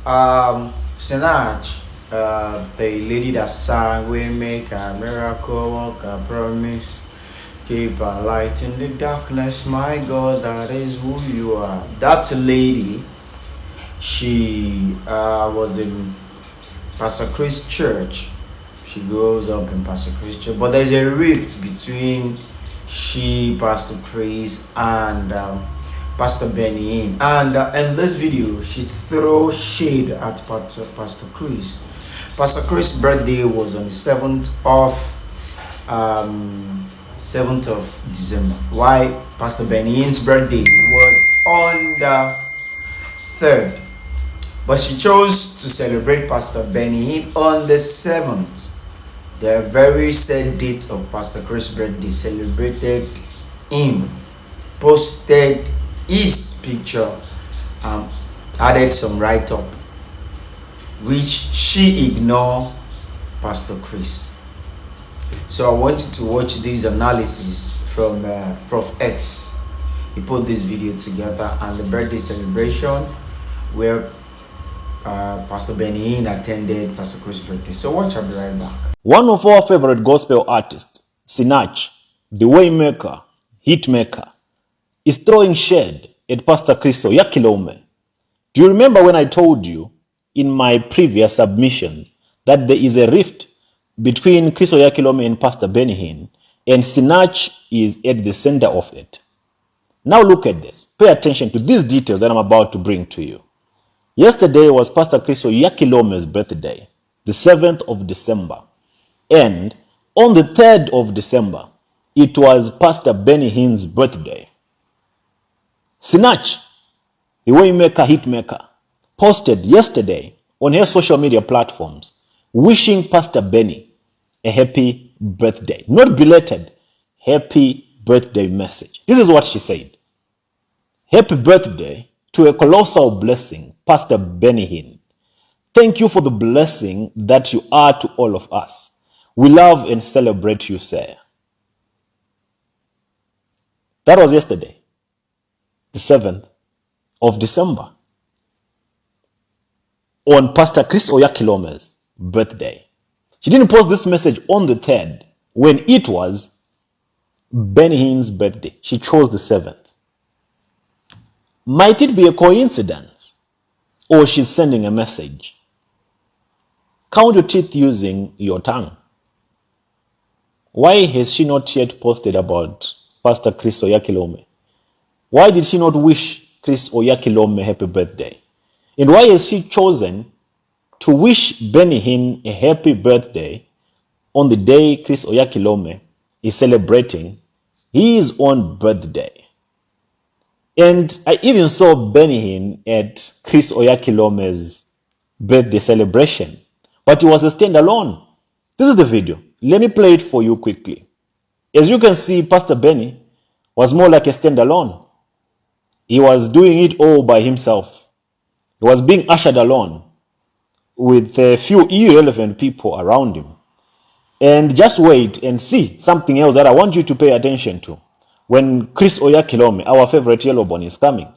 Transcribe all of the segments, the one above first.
Sinach, the lady that sang, "We make a miracle, work a promise, keep a light in the darkness, my God, that is who you are." That lady, she was in Pastor Chris Church. She grows up in Pastor Chris Church, but there's a rift between Pastor Chris, and Pastor Benny Hinn. And in this video, she throws shade at Pastor Chris. Pastor Chris' birthday was on the 7th of December. Why Pastor Benny Hinn's birthday was on the 3rd. But she chose to celebrate Pastor Benny Hinn on the 7th. The very said date of Pastor Chris' birthday, celebrated him, posted his picture, added some write-up, which she ignored Pastor Chris. So I want you to watch this analysis from Prof X. He put this video together, and the birthday celebration where Pastor Benny Hinn attended Pastor Chris' birthday. So watch, I'll be right back. One of our favorite gospel artists, Sinach, the waymaker, hitmaker, is throwing shade at Pastor Chris Oyakhilome. Do you remember when I told you in my previous submissions that there is a rift between Chris Oyakhilome and Pastor Benny Hinn, and Sinach is at the center of it? Now look at this. Pay attention to these details that I'm about to bring to you. Yesterday was Pastor Chris Oyakhilome's birthday, the 7th of December. And on the 3rd of December, it was Pastor Benny Hinn's birthday. Sinach, the waymaker, hitmaker, posted yesterday on her social media platforms wishing Pastor Benny a happy birthday. Not belated, happy birthday message. This is what she said. "Happy birthday to a colossal blessing, Pastor Benny Hinn. Thank you for the blessing that you are to all of us. We love and celebrate you, sir." That was yesterday, the 7th of December, on Pastor Chris Oyakhilome's birthday. She didn't post this message on the 3rd when it was Benny Hinn's birthday. She chose the 7th. Might it be a coincidence, or she's sending a message? Count your teeth using your tongue. Why has she not yet posted about Pastor Chris Oyakhilome? Why did she not wish Chris Oyakhilome a happy birthday? And why has she chosen to wish Benny Hinn a happy birthday on the day Chris Oyakhilome is celebrating his own birthday? And I even saw Benny Hinn at Chris Oyakhilome's birthday celebration, but it was a standalone. This is the video. Let me play it for you quickly. As you can see, Pastor Benny was more like a standalone. He was doing it all by himself. He was being ushered along with a few irrelevant people around him. And just wait and see something else that I want you to pay attention to. When Chris Oyakhilome, our favorite yellow bone, is coming,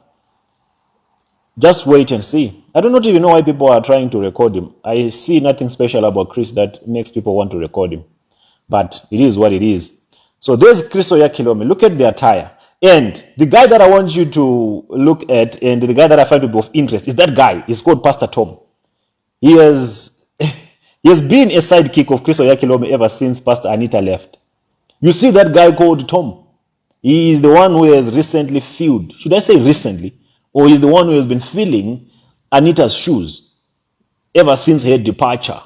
just wait and see. I do not even know why people are trying to record him. I see nothing special about Chris that makes people want to record him. But it is what it is. So there's Chris Oyakhilome. Look at the attire. And the guy that I want you to look at, and the guy that I find to be of interest, is that guy. He's called Pastor Tom. He has been a sidekick of Chris Oyakhilome ever since Pastor Anita left. You see that guy called Tom. He is the one who has recently filled, should I say recently, or he's the one who has been filling Anita's shoes ever since her departure.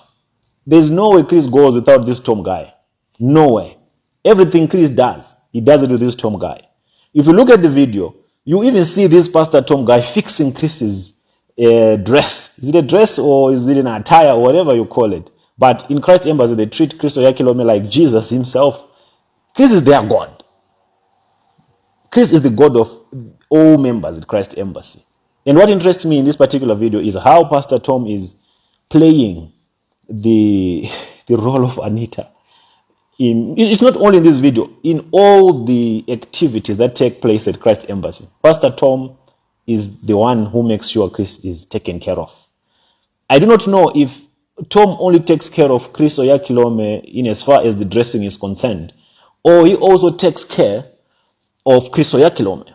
There's no way Chris goes without this Tom guy. No way. Everything Chris does, he does it with this Tom guy. If you look at the video, you even see this Pastor Tom guy fixing Chris's dress. Is it a dress or is it an attire, or whatever you call it? But in Christ Embassy, they treat Chris Oyakhilome like Jesus himself. Chris is their God. Chris is the God of all members at Christ Embassy. And what interests me in this particular video is how Pastor Tom is playing the role of Anita. It's not only in this video, in all the activities that take place at Christ Embassy. Pastor Tom is the one who makes sure Chris is taken care of. I do not know if Tom only takes care of Chris Oyakhilome in as far as the dressing is concerned, or he also takes care of Chris Oyakhilome.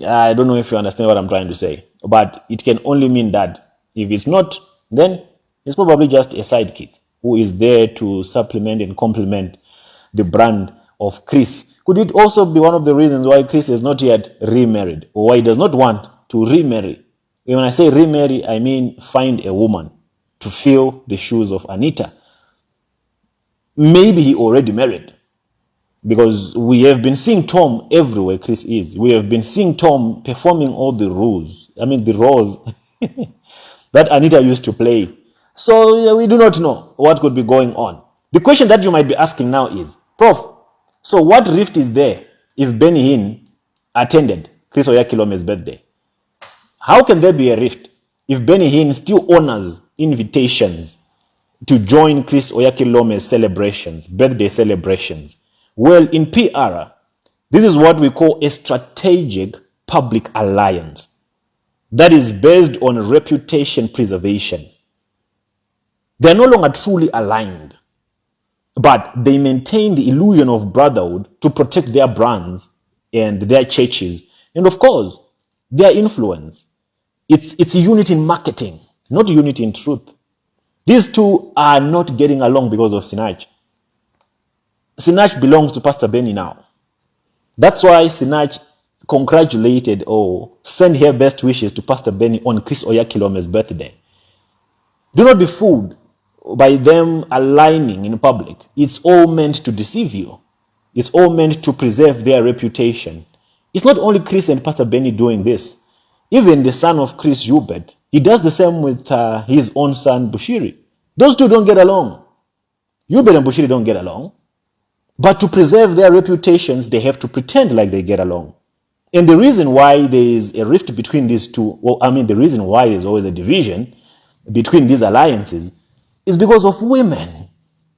I don't know if you understand what I'm trying to say, but it can only mean that if it's not, then it's probably just a sidekick who is there to supplement and complement the brand of Chris. Could it also be one of the reasons why Chris is not yet remarried, or why he does not want to remarry? When I say remarry, I mean find a woman to fill the shoes of Anita. Maybe he already married, because we have been seeing Tom everywhere Chris is. We have been seeing Tom performing all the roles. I mean, the roles that Anita used to play. So yeah, we do not know what could be going on. The question that you might be asking now is, Prof, so what rift is there if Benny Hinn attended Chris Oyakhilome's birthday? How can there be a rift if Benny Hinn still honors invitations to join Chris Oyakhilome's celebrations, birthday celebrations? Well, in PR, this is what we call a strategic public alliance that is based on reputation preservation. They are no longer truly aligned, but they maintain the illusion of brotherhood to protect their brands and their churches, and of course, their influence. It's unity in marketing, not unity in truth. These two are not getting along because of Sinach. Sinach belongs to Pastor Benny now. That's why Sinach congratulated or sent her best wishes to Pastor Benny on Chris Oyakhilome's birthday. Do not be fooled by them aligning in public. It's all meant to deceive you. It's all meant to preserve their reputation. It's not only Chris and Pastor Benny doing this. Even the son of Chris, Hubert, he does the same with his own son, Bushiri. Those two don't get along. Hubert and Bushiri don't get along. But to preserve their reputations, they have to pretend like they get along. And the reason why there is a rift between these two, the reason why there's always a division between these alliances is because of women.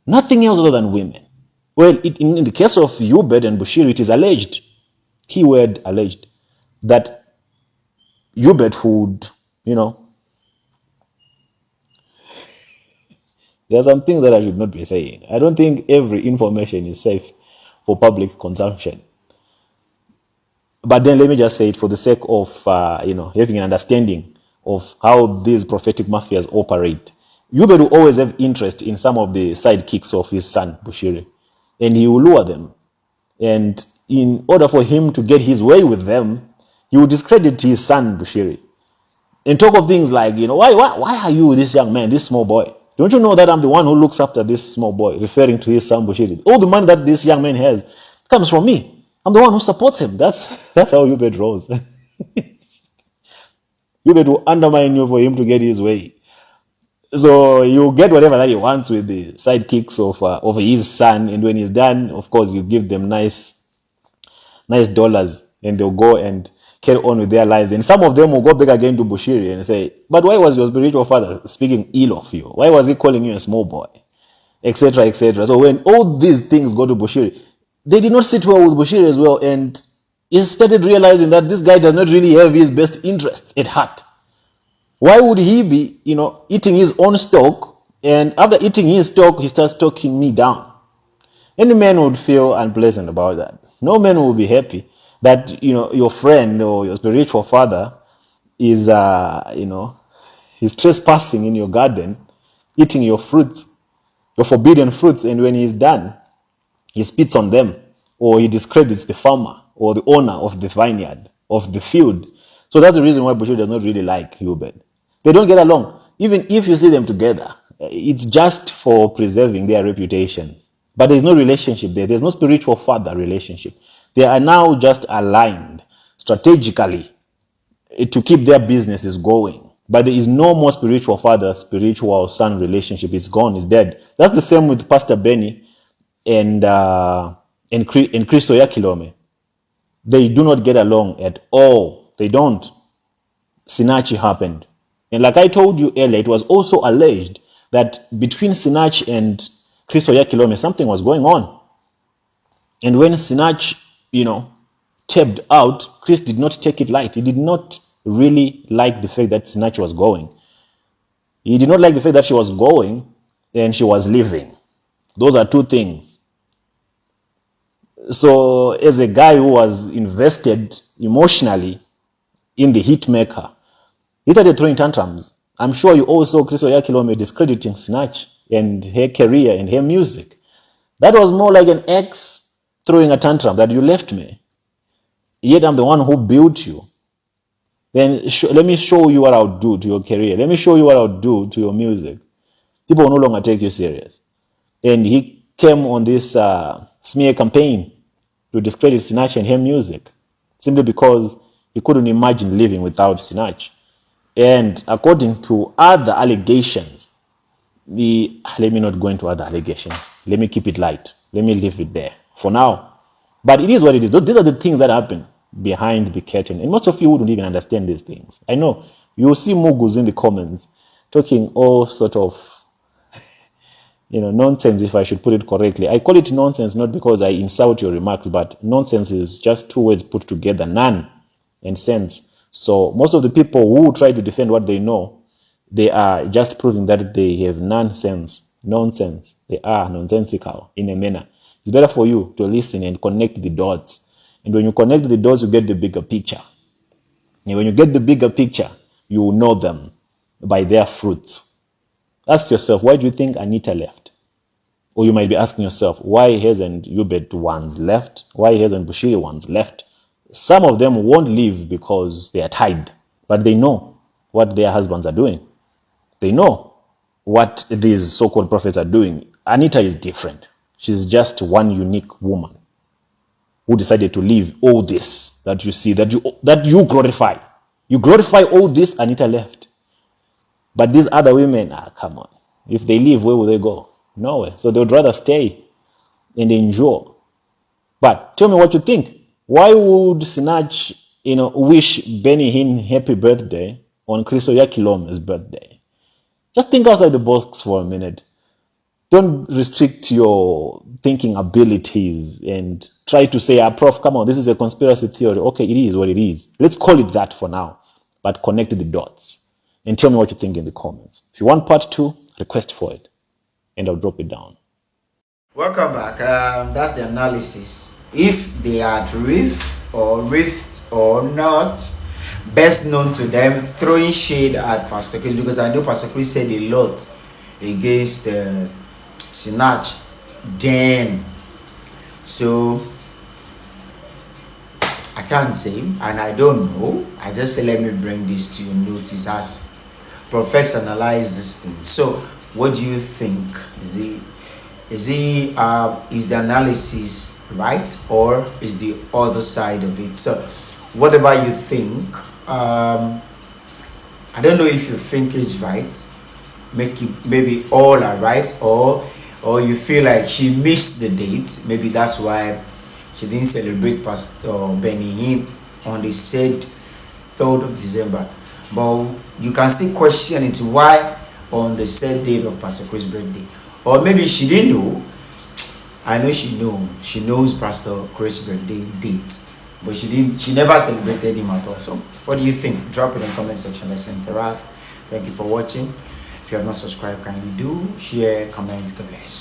Nothing else other than women. Well, in the case of Hubert and Bushiri, it is alleged, keyword alleged, that Hubert would, there are some things that I should not be saying. I don't think every information is safe for public consumption. But then let me just say it for the sake of, having an understanding of how these prophetic mafias operate. Hubert will always have interest in some of the sidekicks of his son, Bushiri. And he will lure them. And in order for him to get his way with them, he will discredit his son, Bushiri. And talk of things like, why are you this young man, this small boy? Don't you know that I'm the one who looks after this small boy, referring to his son Bushiri? All the money that this young man has comes from me. I'm the one who supports him. That's how Hubert rolls. Hubert will undermine you for him to get his way. So you get whatever that he wants with the sidekicks of his son, and when he's done, of course, you give them nice dollars, and they'll go and carry on with their lives. And some of them will go back again to Bushiri and say, but why was your spiritual father speaking ill of you? Why was he calling you a small boy? Etc., etc. So when all these things go to Bushiri, they did not sit well with Bushiri as well, and he started realizing that this guy does not really have his best interests at heart. Why would he be, eating his own stock, and after eating his stock, he starts talking me down? Any man would feel unpleasant about that. No man will be happy that, your friend or your spiritual father is, he's trespassing in your garden, eating your fruits, your forbidden fruits, and when he's done, he spits on them, or he discredits the farmer or the owner of the vineyard, of the field. So that's the reason why Bushiri does not really like Hubert. They don't get along. Even if you see them together, it's just for preserving their reputation. But there's no relationship there. There's no spiritual father relationship. They are now just aligned strategically to keep their businesses going. But there is no more spiritual father, spiritual son relationship. It's gone, it's dead. That's the same with Pastor Benny and Chris Oyakhilome. They do not get along at all. They don't. Sinach happened. And like I told you earlier, it was also alleged that between Sinach and Chris Oyakhilome, something was going on. And when Sinach, tapped out, Chris did not take it light. He did not really like the fact that Sinach was going. He did not like the fact that she was going and she was leaving. Those are two things. So as a guy who was invested emotionally in the hit maker, he started throwing tantrums. I'm sure you all saw Chris Oyakhilome discrediting Sinach and her career and her music. That was more like an ex throwing a tantrum that you left me. Yet I'm the one who built you. Then let me show you what I'll do to your career. Let me show you what I'll do to your music. People will no longer take you serious. And he came on this smear campaign to discredit Sinach and her music simply because he couldn't imagine living without Sinach. And according to other allegations, let me not go into other allegations. Let me keep it light. Let me leave it there for now. But it is what it is. These are the things that happen behind the curtain. And most of you wouldn't even understand these things. I know. You'll see Mugus in the comments talking all sort of nonsense, if I should put it correctly. I call it nonsense not because I insult your remarks, but nonsense is just two words put together, none and sense. So most of the people who try to defend what they know, they are just proving that they have nonsense. They are nonsensical in a manner. It's better for you to listen and connect the dots. And when you connect the dots, you get the bigger picture. And when you get the bigger picture, you will know them by their fruits. Ask yourself, why do you think Anita left? Or you might be asking yourself, why hasn't Hubert ones left? Why hasn't Bushiri ones left? Some of them won't leave because they are tied, but they know what their husbands are doing. They know what these so-called prophets are doing. Anita is different. She's just one unique woman who decided to leave all this that you see, that you glorify. You glorify all this, Anita left. But these other women, come on. If they leave, where will they go? Nowhere. So they would rather stay and endure. But tell me what you think. Why would Sinach, wish Benny Hinn happy birthday on Chris Oyakhilome's birthday? Just think outside the box for a minute. Don't restrict your thinking abilities and try to say, Prof, come on, this is a conspiracy theory. Okay, it is what it is. Let's call it that for now. But connect the dots and tell me what you think in the comments. If you want part 2, request for it, and I'll drop it down. Welcome back. That's the analysis. If they are rift or not, best known to them, throwing shade at Pastor Chris, because I know Pastor Chris said a lot against Sinach then. So I can't say, and I don't know. I just say let me bring this to your notice as prophets analyze this thing. So what do you think? Is the analysis right, or is the other side of it? So whatever you think, I don't know if you think is right, maybe all are right, or you feel like she missed the date. Maybe that's why she didn't celebrate Pastor Benny Hinn on the said 3rd of December. But you can still question it, why on the said date of Pastor Chris' birthday. Or maybe she didn't know. I know she knows Pastor Chris' birthday date, but she never celebrated him at all. So what do you think? Drop it in the comment section. Let's interact. Thank you for watching. If you have not subscribed, kindly do share, comment. God bless.